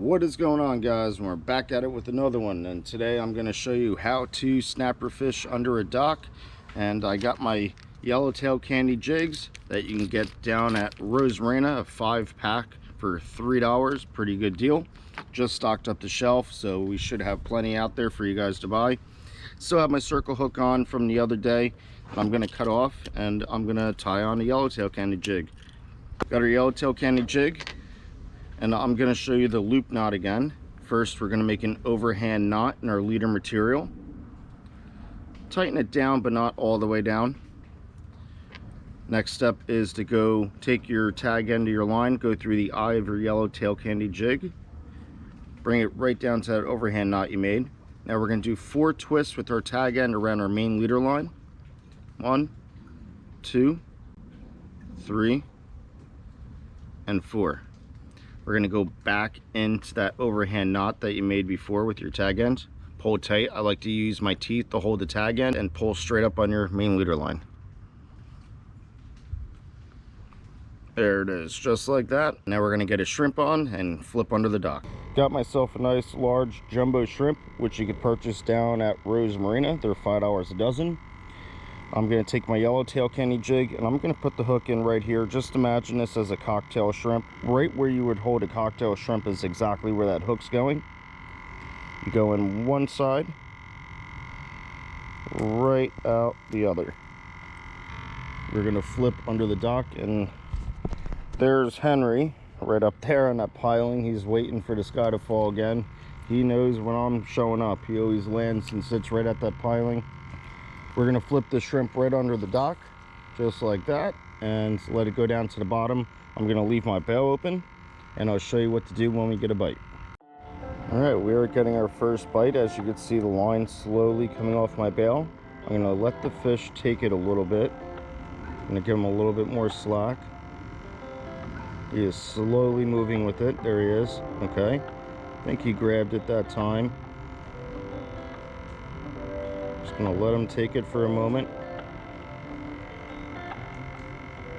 What is going on, guys? We're back at it with another one, and today I'm going to show you how to snapper fish under a dock. And I got my yellowtail candy jigs that you can get down at Rose Marina, a 5-pack for $3. Pretty good deal. Just stocked up the shelf, so we should have plenty out there for you guys to buy. Still have my circle hook on from the other day that I'm going to cut off, and I'm going to tie on a yellowtail candy jig. Got our yellowtail candy jig, and I'm going to show you the loop knot again. First, we're going to make an overhand knot in our leader material. Tighten it down, but not all the way down. Next step is to go take your tag end of your line, go through the eye of your yellowtail candy jig, bring it right down to that overhand knot you made. Now we're going to do 4 twists with our tag end around our main leader line. 1, 2, 3, and 4. We're going to go back into that overhand knot that you made before with your tag end. Pull tight. I like to use my teeth to hold the tag end and pull straight up on your main leader line. There it is, just like that. Now we're going to get a shrimp on and flip under the dock. Got myself a nice large jumbo shrimp, which you could purchase down at Rose Marina. They're $5 a dozen. I'm going to take my yellowtail candy jig and I'm going to put the hook in right here. Just imagine this as a cocktail shrimp. Right where you would hold a cocktail shrimp is exactly where that hook's going. You go in one side, right out the other. We're going to flip under the dock, and there's Henry right up there on that piling. He's waiting for the sky to fall again. He knows when I'm showing up. He always lands and sits right at that piling. We're going to flip the shrimp right under the dock, just like that, and let it go down to the bottom. I'm going to leave my bail open, and I'll show you what to do when we get a bite. All right, we are getting our first bite. As you can see, the line slowly coming off my bail. I'm going to let the fish take it a little bit. I'm going to give him a little bit more slack. He is slowly moving with it. There he is. Okay. I think he grabbed it that time. Gonna let him take it for a moment.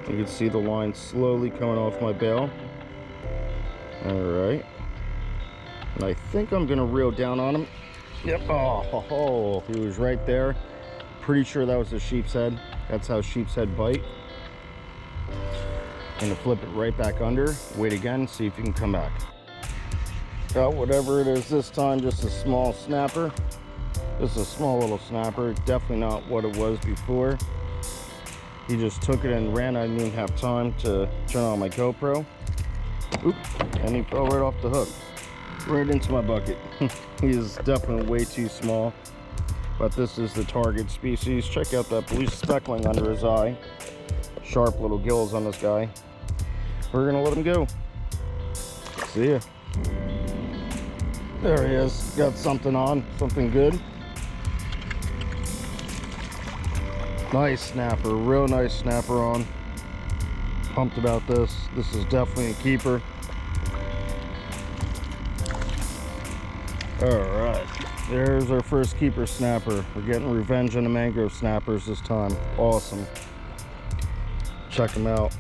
You can see the line slowly coming off my bail. All right, and I think I'm gonna reel down on him. Yep. Oh, he was right there. Pretty sure that was a sheep's head. That's how sheep's head bite. Gonna flip it right back under. Wait again, see if you can come back. Got whatever it is this time, just a small snapper. This is a small little snapper, definitely not what it was before. He just took it and ran. I didn't even have time to turn on my GoPro. Oop, and he fell right off the hook, right into my bucket. He is definitely way too small, but this is the target species. Check out that blue speckling under his eye. Sharp little gills on this guy. We're gonna let him go. See ya. There he is, got something on, something good. Nice snapper, real nice snapper on. Pumped about this. This is definitely a keeper. All right, there's our first keeper snapper. We're getting revenge on the mangrove snappers this time. Awesome. Check them out.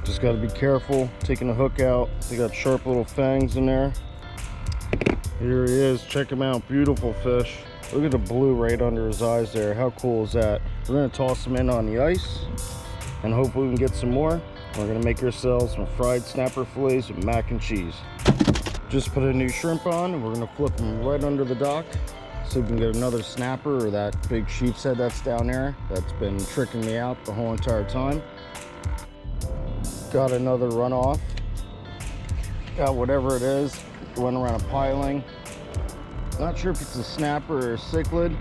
Just got to be careful taking the hook out. They got sharp little fangs in there. Here he is. Check him out. Beautiful fish. Look at the blue right under his eyes there. How cool is that? We're going to toss him in on the ice, and hopefully we can get some more. We're going to make ourselves some fried snapper fillets with mac and cheese. Just put a new shrimp on, and we're going to flip him right under the dock so we can get another snapper, or that big sheep's head that's down there that's been tricking me out the whole entire time. Got another runoff. Got whatever it is. Went around a piling. Not sure if it's a snapper or a cichlid.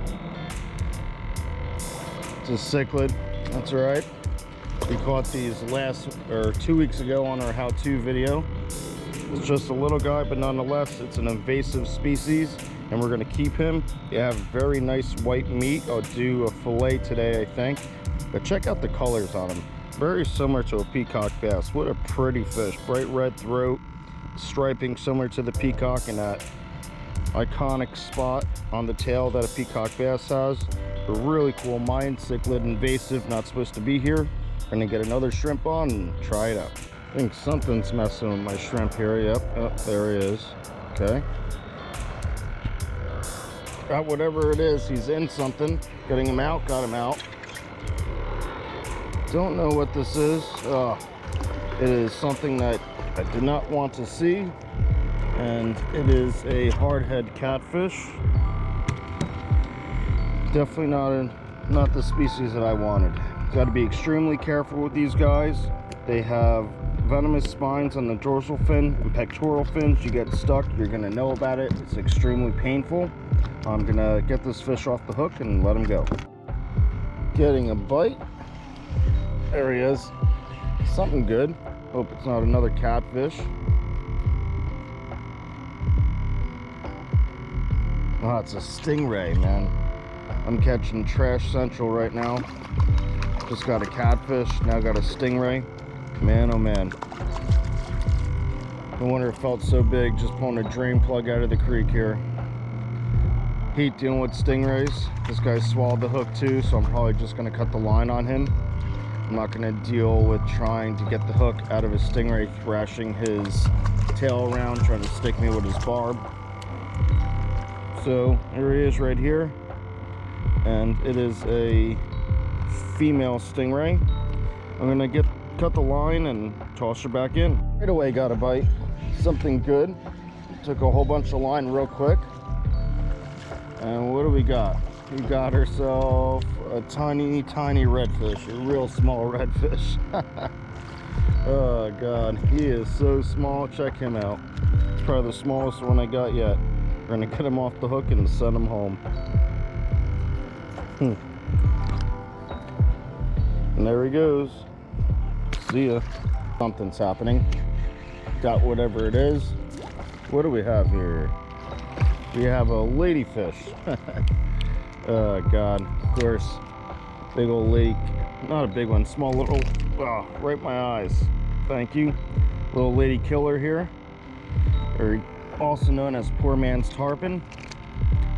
It's a cichlid. That's all right. We caught these 2 weeks ago on our how-to video. It's just a little guy, but nonetheless, it's an invasive species, and we're gonna keep him. They have very nice white meat. I'll do a fillet today, I think. But check out the colors on him. Very similar to a peacock bass. What a pretty fish. Bright red throat, striping similar to the peacock, and that iconic spot on the tail that a peacock bass has. A really cool mine cichlid, invasive, not supposed to be here. We're gonna get another shrimp on and try it out. I think something's messing with my shrimp here. Yep, oh, there he is. Okay. Got whatever it is, he's in something. Getting him out, got him out. Don't know what this is. It is something that I did not want to see. And it is a hardhead catfish. Definitely not the species that I wanted. Got to be extremely careful with these guys. They have venomous spines on the dorsal fin and pectoral fins. You get stuck, you're gonna know about it. It's extremely painful. I'm gonna get this fish off the hook and let him go. Getting a bite. There he is. Something good. Hope it's not another catfish. Oh, it's a stingray, man. I'm catching trash central right now. Just got a catfish, now got a stingray. Man, oh man. No wonder it felt so big just pulling a drain plug out of the creek here. Hate dealing with stingrays. This guy swallowed the hook too, so I'm probably just gonna cut the line on him. I'm not gonna deal with trying to get the hook out of a stingray, thrashing his tail around, trying to stick me with his barb. So here he is right here. And it is a female stingray. I'm gonna cut the line and toss her back in. Right away got a bite. Something good. Took a whole bunch of line real quick. And what do we got? We got ourselves a tiny redfish, a real small redfish. Oh god, he is so small. Check him out. It's probably the smallest one I got yet. We're gonna get him off the hook and send him home. And there he goes. See ya. Something's happening. Got whatever it is. What do we have here? We have a ladyfish. Oh god, of course. Big old lake. Not a big one, small little. Oh, right in my eyes. Thank you. Little lady killer here. Or also known as poor man's tarpon,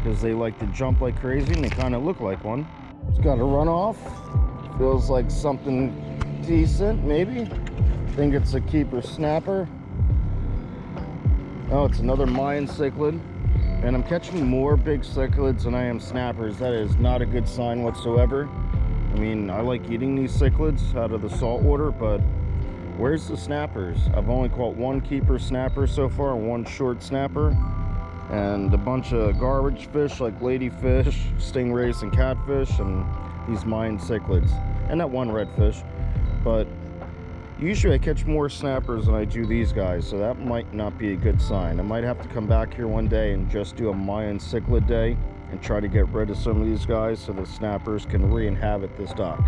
because they like to jump like crazy and they kind of look like one. It's got a runoff. Feels like something decent, maybe. Think it's a keeper snapper. Oh, it's another Mayan cichlid. And I'm catching more big cichlids than I am snappers. That is not a good sign whatsoever. I mean, I like eating these cichlids out of the saltwater, but where's the snappers? I've only caught one keeper snapper so far, one short snapper, and a bunch of garbage fish like ladyfish, stingrays, and catfish, and these Mayan cichlids, and that one redfish. But usually I catch more snappers than I do these guys, so that might not be a good sign. I might have to come back here one day and just do a Mayan cichlid day and try to get rid of some of these guys so the snappers can re-inhabit this dock.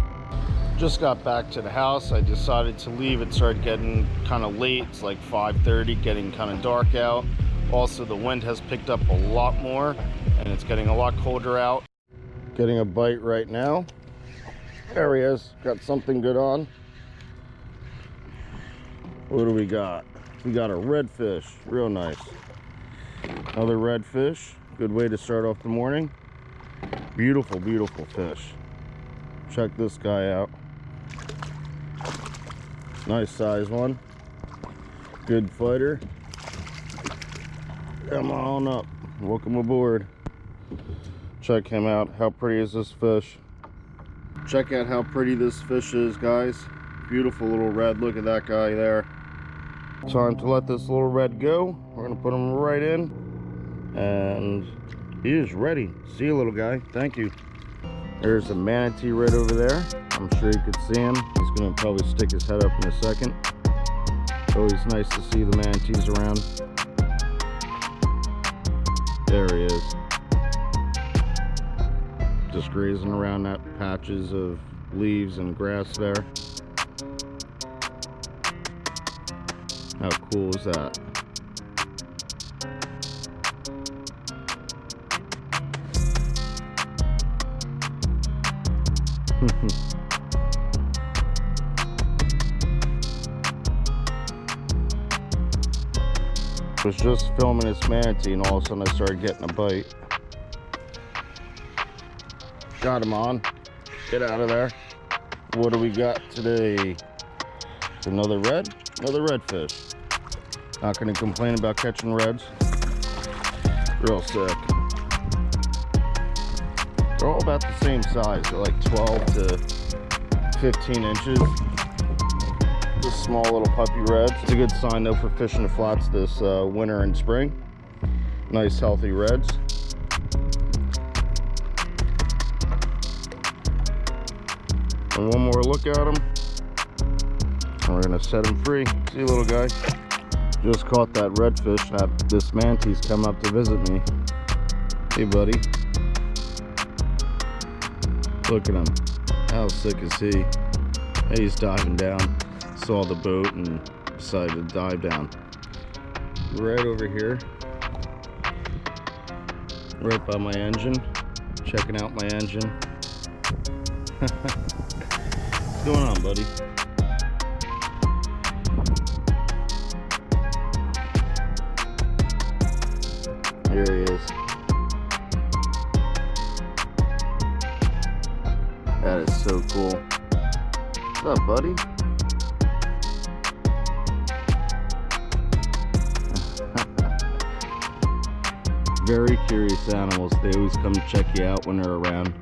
Just got back to the house. I decided to leave. It started getting kind of late. It's like 5:30, getting kind of dark out. Also, the wind has picked up a lot more and it's getting a lot colder out. Getting a bite right now. There he is. Got something good on. What do we got? We got a redfish. Real nice. Another redfish. Good way to start off the morning. Beautiful, beautiful fish. Check this guy out. Nice size one. Good fighter. Come on up. Welcome aboard. Check him out. How pretty is this fish? Check out how pretty this fish is, guys. Beautiful little red. Look at that guy there. Time to let this little red go. We're gonna put him right in, and he is ready. See you, little guy. Thank you. There's a manatee right over there. I'm sure you could see him. He's gonna probably stick his head up in a second. Always nice to see the manatees around. There he is. Just grazing around that patches of leaves and grass there. How cool is that? I was just filming this manatee and all of a sudden I started getting a bite. Got him on. Get out of there. What do we got today? Another red? Another redfish. Not going to complain about catching reds. Real sick. They're all about the same size. They're like 12 to 15 inches. Just small little puppy reds. It's a good sign though for fishing the flats this winter and spring. Nice healthy reds. And one more look at them. And we're gonna set him free. See you, little guy. Just caught that redfish. This mantee's come up to visit me. Hey, buddy. Look at him. How sick is he? Hey, he's diving down. Saw the boat and decided to dive down. Right over here. Right by my engine. Checking out my engine. What's going on, buddy? Here he is. That is so cool. What's up, buddy? Very curious animals. They always come to check you out when they're around.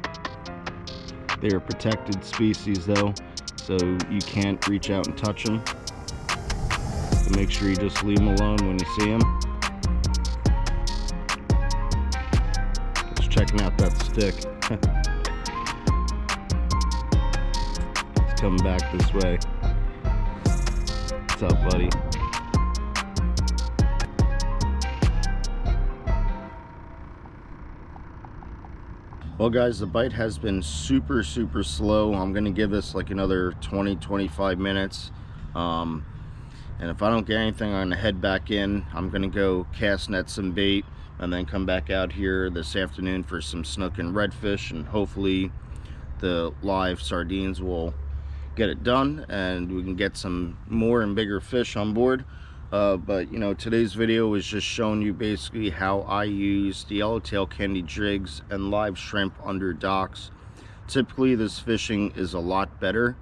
They are protected species though, so you can't reach out and touch them. So make sure you just leave them alone when you see them. Just checking out that stick. It's coming back this way. What's up, buddy? Well guys, the bite has been super slow. I'm gonna give this like another 20-25 minutes, and if I don't get anything, I'm gonna head back in. I'm gonna go cast net some bait and then come back out here this afternoon for some snook and redfish, and hopefully the live sardines will get it done and we can get some more and bigger fish on board. But you know, today's video is just showing you basically how I use the yellowtail candy jigs and live shrimp under docks. Typically this fishing is a lot better,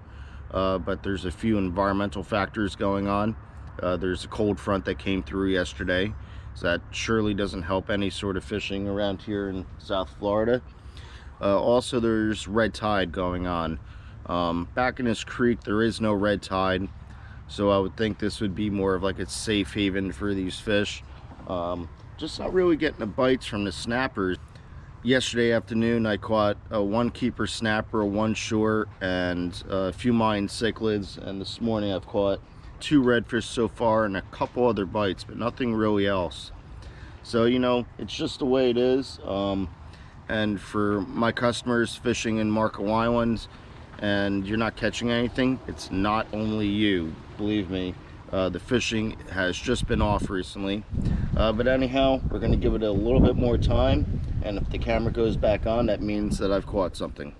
but there's a few environmental factors going on. There's a cold front that came through yesterday, so that surely doesn't help any sort of fishing around here in South Florida. Also there's red tide going on. Back in this creek there is no red tide, so I would think this would be more of like a safe haven for these fish. Just not really getting the bites from the snappers. Yesterday afternoon I caught a 1 keeper snapper, 1 short, and a few mine cichlids, and this morning I've caught 2 redfish so far and a couple other bites, but nothing really else. So you know, it's just the way it is. And for my customers fishing in Marco Islands and you're not catching anything, it's not only you, believe me. The fishing has just been off recently, but anyhow, we're going to give it a little bit more time, and if the camera goes back on, that means that I've caught something.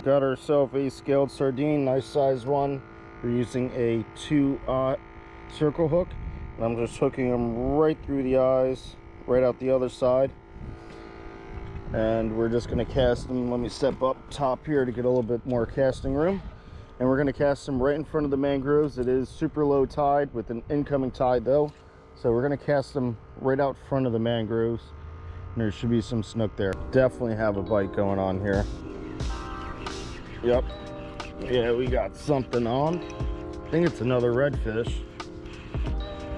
Got ourselves a scaled sardine, nice size one. We're using a 2/0 circle hook, and I'm just hooking them right through the eyes, right out the other side. And we're just going to cast them. Let me step up top here to get a little bit more casting room. And we're going to cast them right in front of the mangroves. It is super low tide with an incoming tide though, so we're going to cast them right out front of the mangroves. There should be some snook there. Definitely have a bite going on here. Yep. Yeah, we got something on. I think it's another redfish.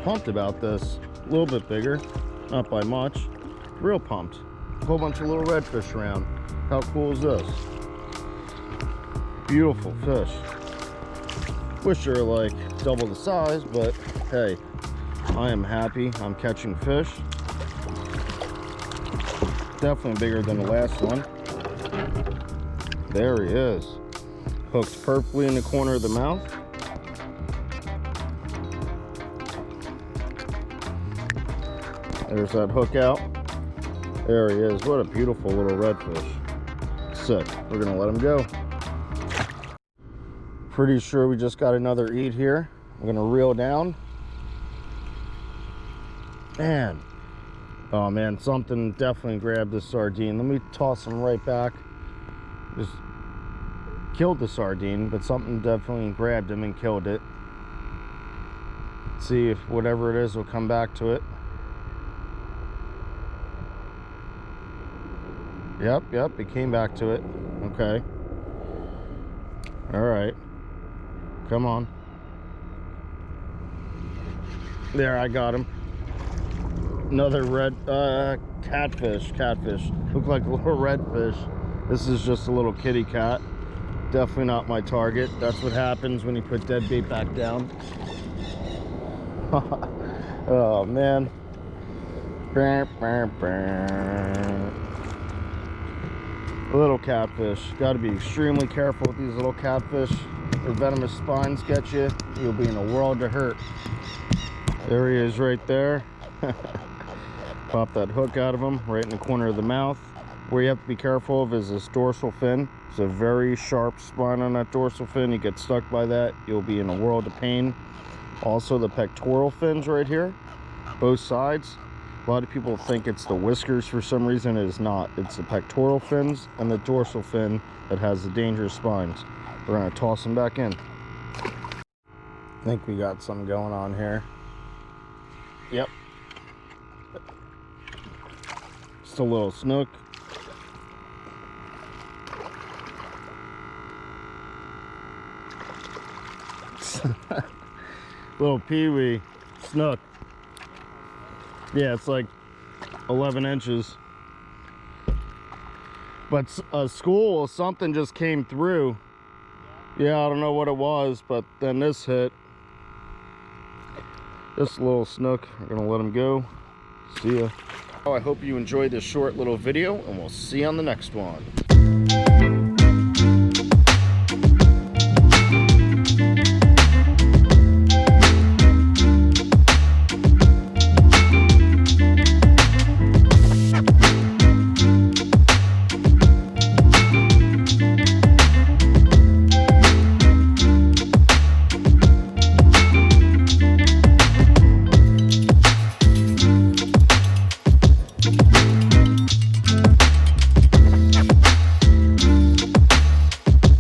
Pumped about this. A little bit bigger, not by much. Real pumped. A whole bunch of little redfish around. How cool is this? Beautiful fish. Wish they were like double the size, but hey, I am happy I'm catching fish. Definitely bigger than the last one. There he is. Hooked perfectly in the corner of the mouth. There's that hook out. There he is. What a beautiful little redfish. Sick. We're gonna let him go. Pretty sure we just got another eat here. I'm gonna reel down. Man. Oh man, something definitely grabbed the sardine. Let me toss him right back. Just killed the sardine, but something definitely grabbed him and killed it. See if whatever it is will come back to it. Yep, it came back to it. Okay. All right. Come on. There, I got him. Another red catfish. Look like a little redfish. This is just a little kitty cat. Definitely not my target. That's what happens when you put dead bait back down. Oh man. Little catfish. Got to be extremely careful with these little catfish. The venomous spines get you, you'll be in a world of hurt. There he is right there. Pop that hook out of him right in the corner of the mouth. Where you have to be careful of is this dorsal fin. It's a very sharp spine on that dorsal fin. You get stuck by that, you'll be in a world of pain. Also the pectoral fins right here, both sides. A lot of people think it's the whiskers for some reason. It is not. It's the pectoral fins and the dorsal fin that has the dangerous spines. We're gonna toss them back in. I think we got something going on here. Yep. Just a little snook. Little peewee snook. Yeah, it's like 11 inches. But a school or something just came through. Yeah, I don't know what it was, but then this hit. This little snook, we're gonna let him go. See ya. I hope you enjoyed this short little video, and we'll see you on the next one.